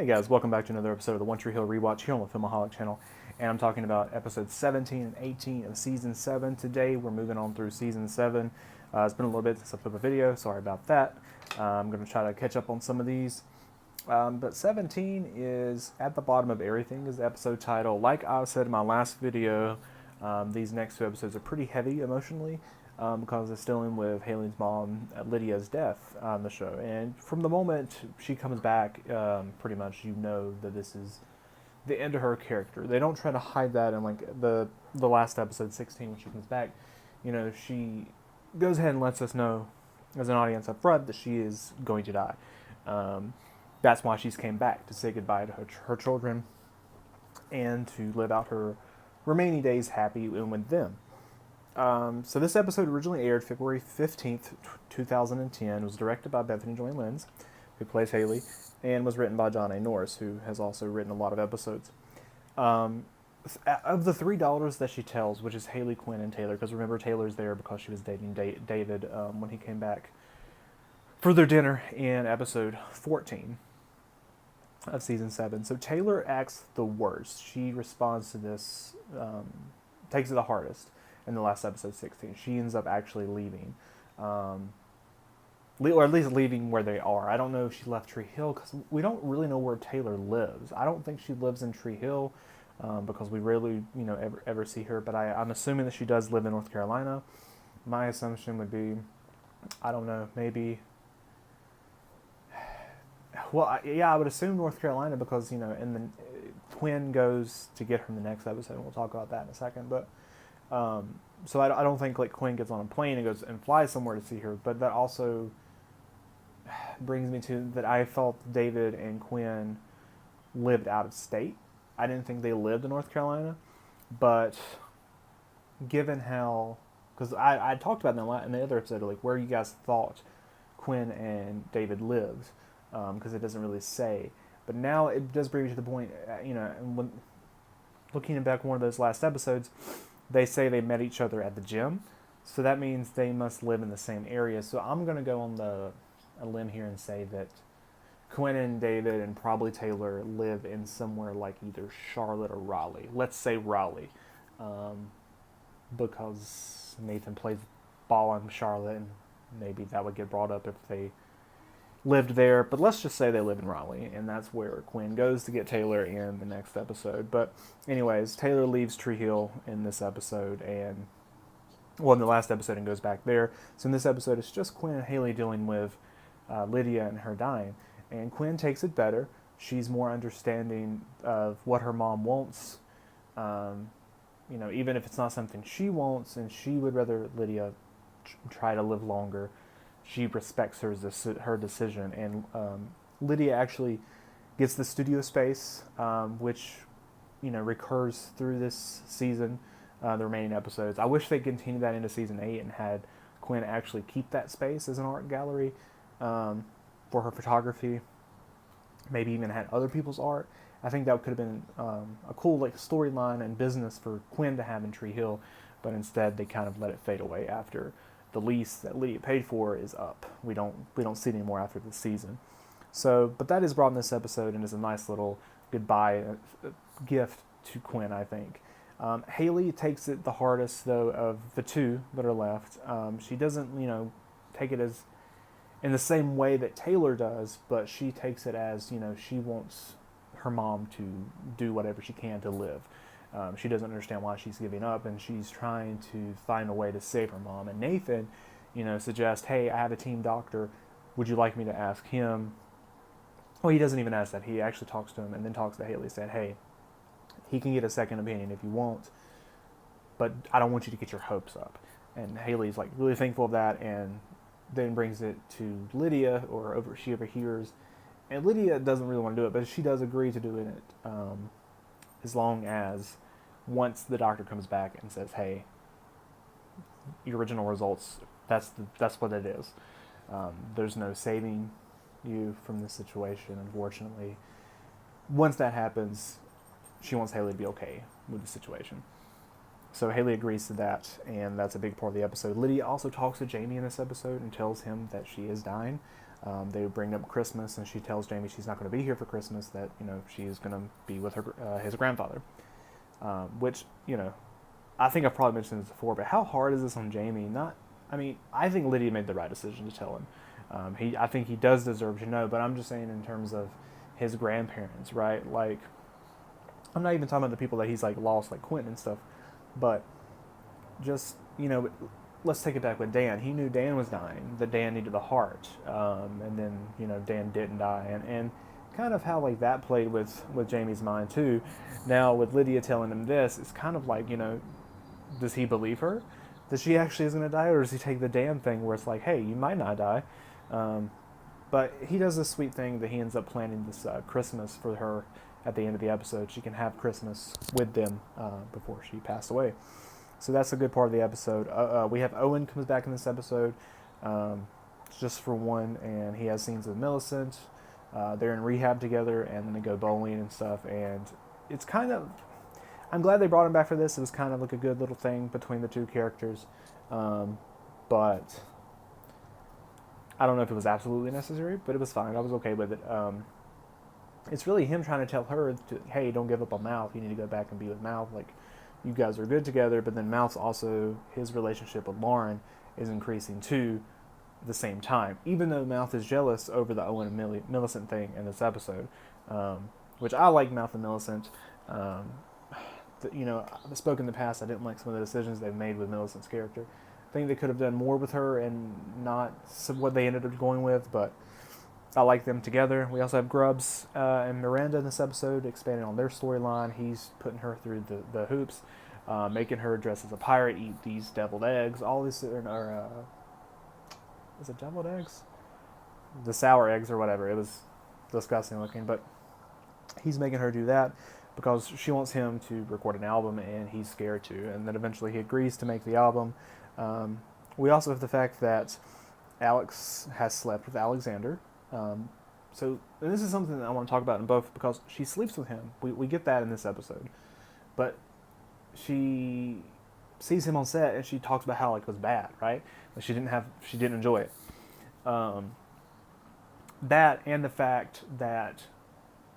Hey guys, welcome back to another episode of the One Tree Hill Rewatch here on the Filmaholic channel. And I'm talking about episodes 17 and 18 of Season 7. Today we're moving on through Season 7. It's been a little bit since I put up a video, sorry about that. I'm going to try to catch up on some of these. But 17 is at the bottom of everything, is the episode title. Like I said in my last video, these next two episodes are pretty heavy emotionally. Because it's dealing with Haley's mom, Lydia's death on the show. And from the moment she comes back, pretty much you know that this is the end of her character. They don't try to hide that in like the last episode, 16, when she comes back. You know, she goes ahead and lets us know as an audience up front that she is going to die. That's why she's came back, to say goodbye to her children and to live out her remaining days happy and with them. So this episode originally aired February 15th, 2010. It was directed by Bethany Joy Lenz, who plays Haley, and was written by John A. Norris, who has also written a lot of episodes. Of the $3 that she tells, which is Haley, Quinn, and Taylor, because remember Taylor's there because she was dating David when he came back for their dinner in episode 14 of season 7. So Taylor acts the worst. She responds to this, takes it the hardest. In the last episode 16, she ends up actually leaving, or at least leaving where they are. I don't know if she left Tree Hill, because we don't really know where Taylor lives. I don't think she lives in Tree Hill, because we rarely, ever see her. But I'm assuming that she does live in North Carolina. My assumption would be, I don't know, maybe. Well, I would assume North Carolina because and then Quinn goes to get her in the next episode. And we'll talk about that in a second, but. So I don't think like Quinn gets on a plane and goes and flies somewhere to see her, but that also brings me to that I felt David and Quinn lived out of state. I didn't think they lived in North Carolina, but given how, because I talked about in the other episode, like where you guys thought Quinn and David lived, because it doesn't really say, but now it does bring me to the point, and when looking back one of those last episodes, they say they met each other at the gym, so that means they must live in the same area. So I'm going to go on a limb here and say that Quinn and David and probably Taylor live in somewhere like either Charlotte or Raleigh. Let's say Raleigh, because Nathan plays ball in Charlotte, and maybe that would get brought up if they lived there, but let's just say they live in Raleigh, and that's where Quinn goes to get Taylor in the next episode. But anyways, Taylor leaves Tree Hill in this episode, in the last episode, and goes back there. So in this episode, it's just Quinn and Haley dealing with Lydia and her dying, and Quinn takes it better. She's more understanding of what her mom wants, even if it's not something she wants, and she would rather Lydia try to live longer. She respects her decision, and Lydia actually gets the studio space, which recurs through this season, the remaining episodes. I wish they continued that into season 8 and had Quinn actually keep that space as an art gallery for her photography. Maybe even had other people's art. I think that could have been a cool storyline and business for Quinn to have in Tree Hill, but instead they kind of let it fade away after the lease that Lydia paid for is up. We don't see it anymore after this season. So, but that is brought in this episode and is a nice little goodbye gift to Quinn, I think. Haley takes it the hardest, though, of the two that are left. She doesn't, take it as in the same way that Taylor does, but she takes it as, she wants her mom to do whatever she can to live. She doesn't understand why she's giving up, and she's trying to find a way to save her mom. And Nathan, suggests, hey, I have a team doctor. Would you like me to ask him? Well, he doesn't even ask that. He actually talks to him and then talks to Haley, said, hey, he can get a second opinion if you want, but I don't want you to get your hopes up. And Haley's really thankful of that, and then brings it to Lydia, she overhears. And Lydia doesn't really want to do it, but she does agree to doing it, as long as once the doctor comes back and says, hey, your original results, that's what it is. There's no saving you from this situation, unfortunately. Once that happens, she wants Haley to be okay with the situation. So Haley agrees to that, and that's a big part of the episode. Lydia also talks to Jamie in this episode and tells him that she is dying. They bring up Christmas, and she tells Jamie she's not going to be here for Christmas, that, she's going to be with his grandfather. Which, I think I've probably mentioned this before, but how hard is this on Jamie? I think Lydia made the right decision to tell him. I think he does deserve to know, but I'm just saying in terms of his grandparents, right? Like, I'm not even talking about the people that he's, like, lost, like Quentin and stuff, but just, let's take it back with Dan. He knew Dan was dying, that Dan needed the heart, and then, Dan didn't die, and kind of how, like, that played with Jamie's mind, too. Now, with Lydia telling him this, it's kind of like, does he believe her? That she actually is going to die, or does he take the Dan thing where it's like, hey, you might not die? But he does this sweet thing that he ends up planning this Christmas for her at the end of the episode. She can have Christmas with them before she passed away. So that's a good part of the episode. We have Owen comes back in this episode, just for one, and he has scenes with Millicent. They're in rehab together, and then they go bowling and stuff, and it's kind of... I'm glad they brought him back for this. It was kind of like a good little thing between the two characters. But I don't know if it was absolutely necessary, but it was fine. I was okay with it. It's really him trying to tell her, hey, don't give up on Mouth. You need to go back and be with Mouth. Like, you guys are good together, but then Mouth's also, his relationship with Lauren is increasing too at the same time. Even though Mouth is jealous over the Owen and Millicent thing in this episode, which I like Mouth and Millicent. I've spoken in the past, I didn't like some of the decisions they've made with Millicent's character. I think they could have done more with her and not what they ended up going with, but I like them together. We also have Grubbs and Miranda in this episode, expanding on their storyline. He's putting her through the hoops, making her dress as a pirate, eat these deviled eggs. All this are is it deviled eggs? The sour eggs or whatever. It was disgusting looking, but he's making her do that because she wants him to record an album, and he's scared to. And then eventually he agrees to make the album. We also have the fact that Alex has slept with Alexander. And this is something that I want to talk about in both, because she sleeps with him. We get that in this episode. But she sees him on set, and she talks about how it was bad, right? Like she didn't enjoy it. That and the fact that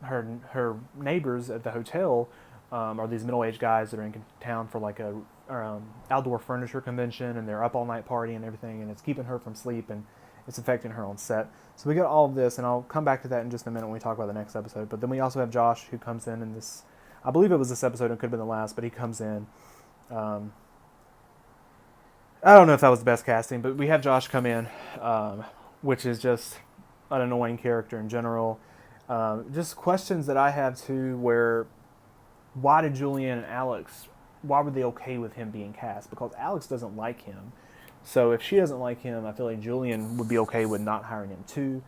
her neighbors at the hotel are these middle-aged guys that are in town for like a outdoor furniture convention, and they're up all night partying and everything, and it's keeping her from sleep, and it's affecting her on set. So we got all of this, and I'll come back to that in just a minute when we talk about the next episode. But then we also have Josh, who comes in this, I believe it was this episode, it could have been the last, but he comes in. I don't know if that was the best casting, but we have Josh come in, which is just an annoying character in general. Just questions that I have too, where why did Julian and Alex, why were they okay with him being cast? Because Alex doesn't like him. So if she doesn't like him, I feel like Julian would be okay with not hiring him too.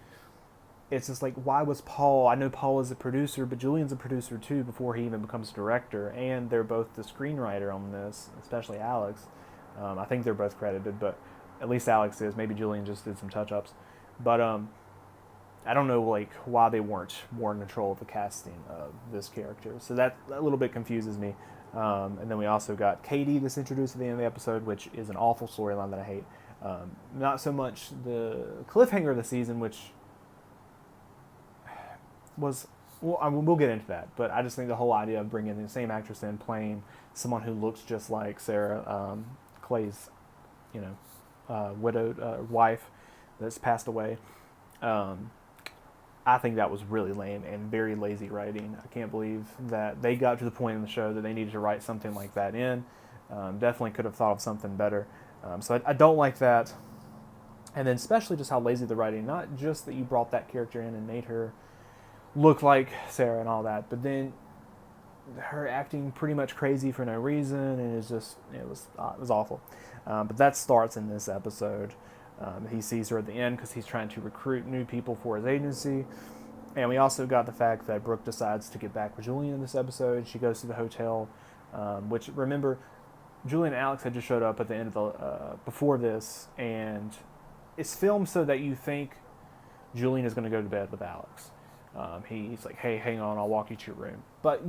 It's just like, why was Paul, I know Paul is a producer, but Julian's a producer too before he even becomes a director, and they're both the screenwriter on this, especially Alex. I think they're both credited, but at least Alex is. Maybe Julian just did some touch-ups. But I don't know like why they weren't more in control of the casting of this character. So that a little bit confuses me. And then we also got Katie that's introduced at the end of the episode, which is an awful storyline that I hate. Not so much the cliffhanger of the season, which was... Well, we'll get into that, but I just think the whole idea of bringing the same actress in, playing someone who looks just like Sarah, Clay's, widowed wife that's passed away. I think that was really lame and very lazy writing. I can't believe that they got to the point in the show that they needed to write something like that in. Definitely could have thought of something better. So I don't like that. And then especially just how lazy the writing, not just that you brought that character in and made her look like Sarah and all that, but then her acting pretty much crazy for no reason, and it was awful. But that starts in this episode. He sees her at the end because he's trying to recruit new people for his agency. And we also got the fact that Brooke decides to get back with Julian in this episode. She goes to the hotel, which, remember, Julian and Alex had just showed up at the end of the before this, and it's filmed so that you think Julian is going to go to bed with Alex. He's like, hey, hang on, I'll walk you to your room. But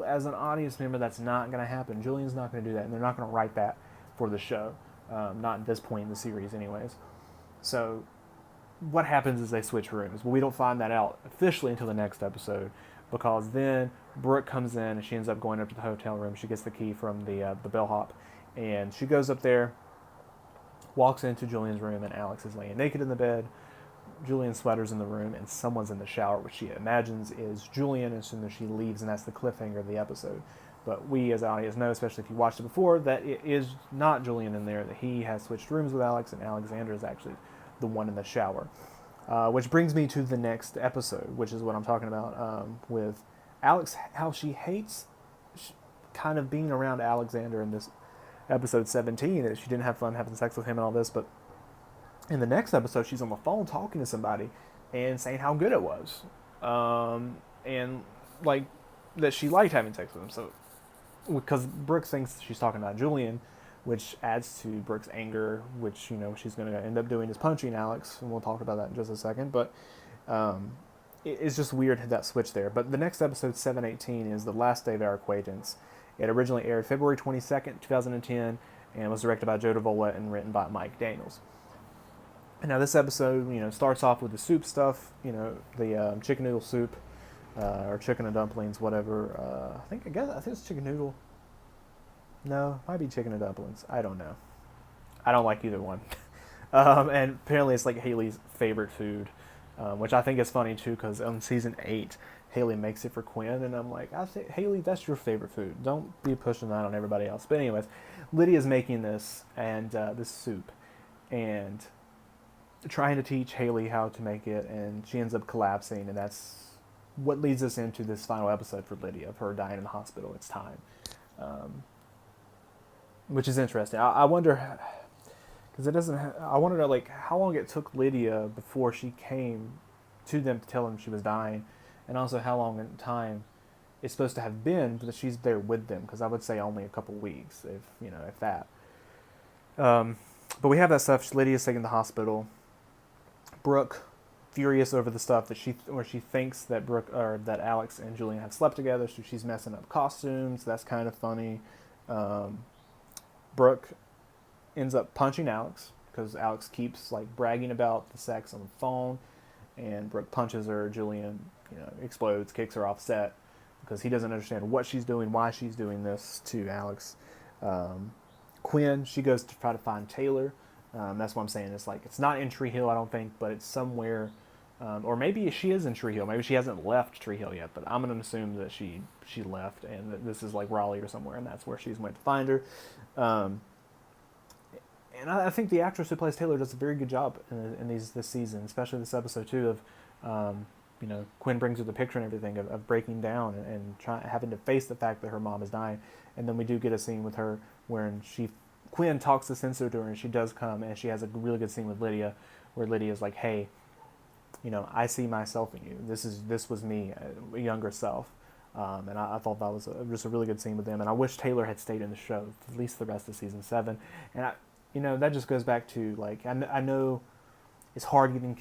as an audience member, that's not going to happen. Julian's not going to do that, and they're not going to write that for the show. Not at this point in the series anyways. So what happens is they switch rooms. Well, we don't find that out officially until the next episode, because then Brooke comes in and she ends up going up to the hotel room. She gets the key from the bellhop, and she goes up there, walks into Julian's room, and Alex is laying naked in the bed. Julian's sweater's in the room, and someone's in the shower, which she imagines is Julian as soon as she leaves, and that's the cliffhanger of the episode. But we, as an audience, know, especially if you watched it before, that it is not Julian in there, that he has switched rooms with Alex, and Alexander is actually the one in the shower. Which brings me to the next episode, which is what I'm talking about, with Alex, how she hates kind of being around Alexander in this episode 17, that she didn't have fun having sex with him and all this, but in the next episode, she's on the phone talking to somebody and saying how good it was. And, like, that she liked having sex with him. So, because Brooke thinks she's talking about Julian, which adds to Brooke's anger, which, you know, she's going to end up doing is punching Alex, and we'll talk about that in just a second. But it's just weird that switch there. But the next episode, 718, is the last day of our acquaintance. It originally aired February 22nd, 2010, and was directed by Joe Davola and written by Mike Daniels. And now this episode, you know, starts off with the soup stuff, you know, the chicken noodle soup, or chicken and dumplings, whatever. I think it's chicken noodle. No, it might be chicken and dumplings. I don't know. I don't like either one. And apparently it's like Haley's favorite food, which I think is funny too, because on season 8, Haley makes it for Quinn, and I'm like, I think, Haley, that's your favorite food. Don't be pushing that on everybody else. But anyways, Lydia's making this, and this soup, and trying to teach Haley how to make it, and she ends up collapsing, and that's what leads us into this final episode for Lydia, of her dying in the hospital. It's time. Which is interesting. I wonder, because it doesn't. I want to know, like, how long it took Lydia before she came to them to tell them she was dying, and also how long in time it's supposed to have been that she's there with them. Because I would say only a couple weeks, if that. But we have that stuff. Lydia's taken to the hospital. Brooke, furious over the stuff that she thinks that that Alex and Julian have slept together, so she's messing up costumes. That's kind of funny. Brooke ends up punching Alex because Alex keeps like bragging about the sex on the phone, and Brooke punches her. Julian, explodes, kicks her off set because he doesn't understand what she's doing, why she's doing this to Alex. Quinn, she goes to try to find Taylor. That's what I'm saying. It's like, it's not in Tree Hill, I don't think, but it's somewhere, or maybe she is in Tree Hill. Maybe she hasn't left Tree Hill yet, but I'm going to assume that she left, and that this is like Raleigh or somewhere, and that's where she's went to find her. And I think the actress who plays Taylor does a very good job in this season, especially this episode too, of, Quinn brings her the picture and everything of breaking down and having to face the fact that her mom is dying. And then we do get a scene with her wherein Quinn talks the censor to her, and she does come, and she has a really good scene with Lydia, where Lydia's like, hey, I see myself in you. This was me, a younger self. And I thought that was just a really good scene with them. And I wish Taylor had stayed in the show, at least the rest of season 7. And that just goes back to, like, I know it's hard getting,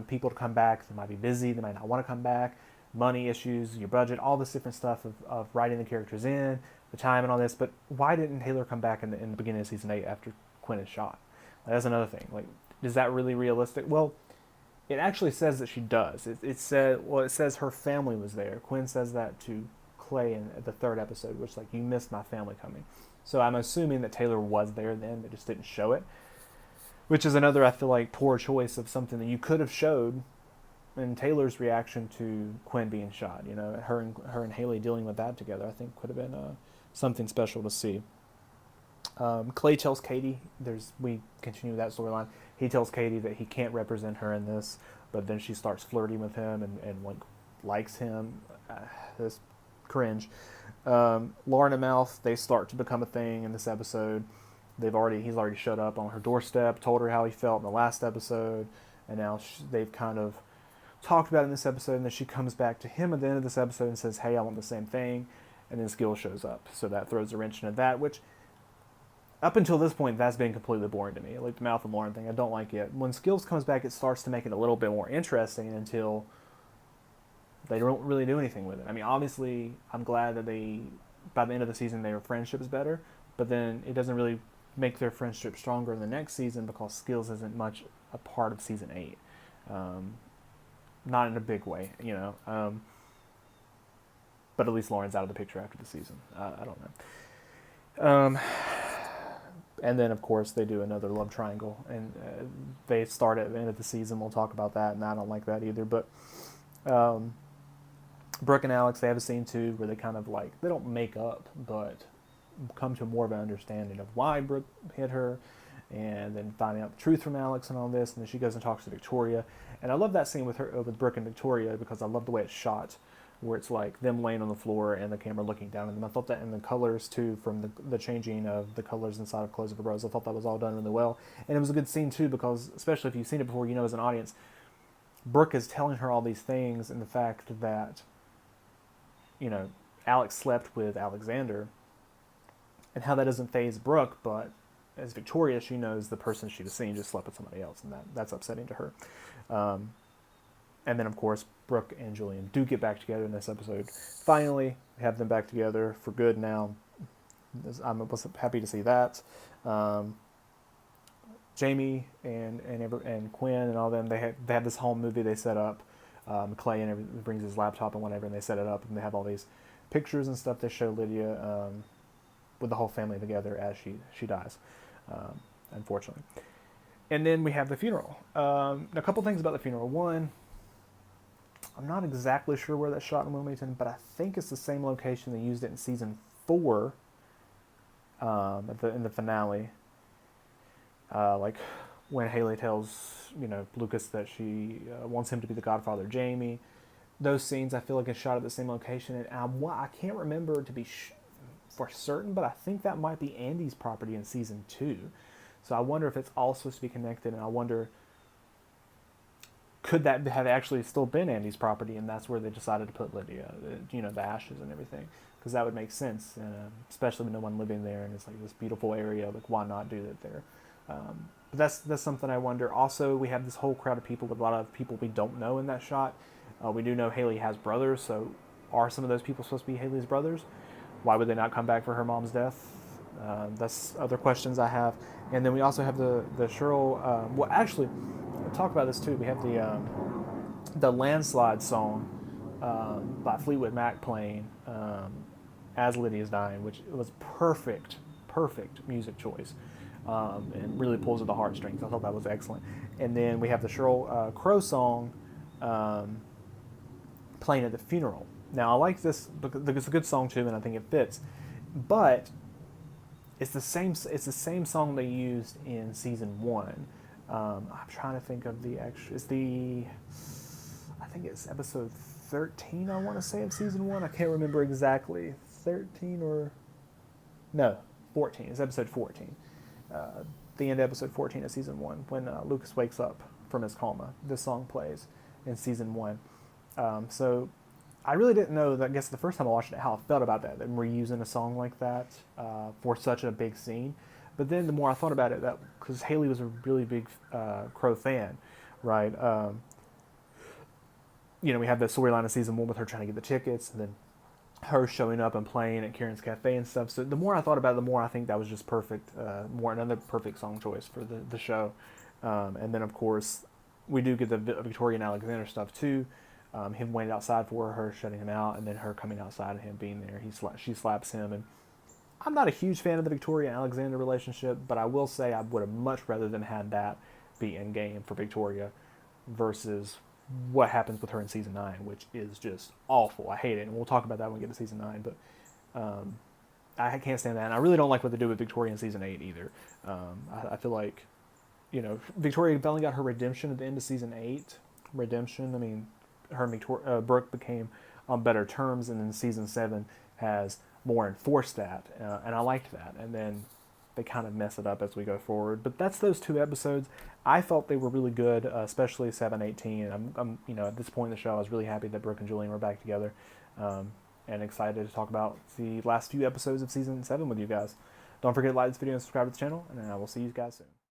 people to come back. They might be busy. They might not want to come back. Money issues, your budget, all this different stuff of writing the characters in, the time and all this. But why didn't Taylor come back in the beginning of season 8 after Quinn is shot? That's another thing. Like, is that really realistic? Well, it actually says that she does. It says her family was there. Quinn says that to Clay in the 3rd episode, which, like, you missed my family coming. So I'm assuming that Taylor was there then. They just didn't show it. Which is another, I feel like, poor choice of something that you could have showed in Taylor's reaction to Quinn being shot. Her and Haley dealing with that together, I think, could have been something special to see. Clay tells Katie, we continue that storyline. He tells Katie that he can't represent her in this, but then she starts flirting with him and like likes him. This cringe. Lauren and Mouth, they start to become a thing in this episode. He's already showed up on her doorstep, told her how he felt in the last episode, and now they've kind of talked about it in this episode, and then she comes back to him at the end of this episode and says, hey, I want the same thing, and then Skill shows up. So that throws a wrench into that, which up until this point, that's been completely boring to me. Like the Mouth and Lauren thing, I don't like it. When Skills comes back, it starts to make it a little bit more interesting until they don't really do anything with it. I mean, obviously, I'm glad that by the end of the season, their friendship is better, but then it doesn't really make their friendship stronger in the next season because Skills isn't much a part of season 8. Not in a big way, but at least Lauren's out of the picture after the season. I don't know. And then, of course, they do another love triangle, and they start at the end of the season. We'll talk about that, and I don't like that either. But Brooke and Alex, they have a scene too where they kind of they don't make up, but come to more of an understanding of why Brooke hit her, and then finding out the truth from Alex and all this. And then she goes and talks to Victoria, and I love that scene with Brooke and Victoria because I love the way it's shot, where it's like them laying on the floor and the camera looking down at them. I thought that, and the colors too, from the changing of the colors inside of Close of a Rose, I thought that was all done really well. And it was a good scene too because, especially if you've seen it before, as an audience, Brooke is telling her all these things, and the fact that Alex slept with Alexander, and how that doesn't faze Brooke, but as Victoria, she knows the person she was seeing just slept with somebody else, and that's upsetting to her. And then, of course, Brooke and Julian do get back together in this episode. Finally, have them back together for good now. I was happy to see that. Jamie and Quinn and all them, they have this home movie they set up. Clay and brings his laptop and whatever, and they set it up, and they have all these pictures and stuff. They show Lydia with the whole family together as she dies, unfortunately. And then we have the funeral. A couple things about the funeral. One, I'm not exactly sure where that's shot in Wilmington, but I think it's the same location they used it in season 4 in the finale. When Haley tells Lucas that she wants him to be the godfather of Jamie. Those scenes I feel like is shot at the same location, and I can't remember to be for certain, but I think that might be Andy's property in season 2. So I wonder if it's all supposed to be connected, and I wonder, could that have actually still been Andy's property, and that's where they decided to put Lydia, the ashes and everything, because that would make sense, especially with no one living there, and it's like this beautiful area. Like, why not do it there? But that's something I wonder. Also, we have this whole crowd of people with a lot of people we don't know in that shot. We do know Haley has brothers, so are some of those people supposed to be Haley's brothers? Why would they not come back for her mom's death? That's other questions I have. And then we also have the Cheryl. Well, actually, we'll talk about this too. We have the Landslide song by Fleetwood Mac playing as Lydia's dying, which was perfect music choice. And really pulls at the heartstrings. I thought that was excellent. And then we have the Sheryl Crow song playing at the funeral. Now, I like this because it's a good song too, and I think it fits. But it's the same song they used in season 1. I'm trying to think of the extra. I think it's episode 13. I want to say of season 1. I can't remember exactly. 13 or no, 14. It's episode 14. The end of episode 14 of season 1, when Lucas wakes up from his coma. This song plays in season 1. So I really didn't know, I guess the first time I watched it, how I felt about that we're using a song like that for such a big scene. But then the more I thought about it, that because Haley was a really big Crow fan, right? We had the storyline of season 1 with her trying to get the tickets, and then her showing up and playing at Kieran's Cafe and stuff. So the more I thought about it, the more I think that was just perfect. Another perfect song choice for the show. And then, of course, we do get the Victoria and Alexander stuff too. Him waiting outside for her, shutting him out, and then her coming outside and him being there. She slaps him. And I'm not a huge fan of the Victoria and Alexander relationship, but I will say I would have much rather than had that be in game for Victoria versus what happens with her in season 9, which is just awful. I hate it, and we'll talk about that when we get to season 9. But I can't stand that, and I really don't like what they do with Victoria in season 8 either. I feel like, Victoria finally got her redemption at the end of season 8. Redemption. I mean, her and Brooke became on better terms, and then season 7 has more enforced that, and I liked that. And then they kind of mess it up as we go forward. But that's those 2 episodes. I felt they were really good, especially 7, 18. I'm at this point in the show, I was really happy that Brooke and Julian were back together, and excited to talk about the last few episodes of season 7 with you guys. Don't forget to like this video and subscribe to the channel, and I will see you guys soon.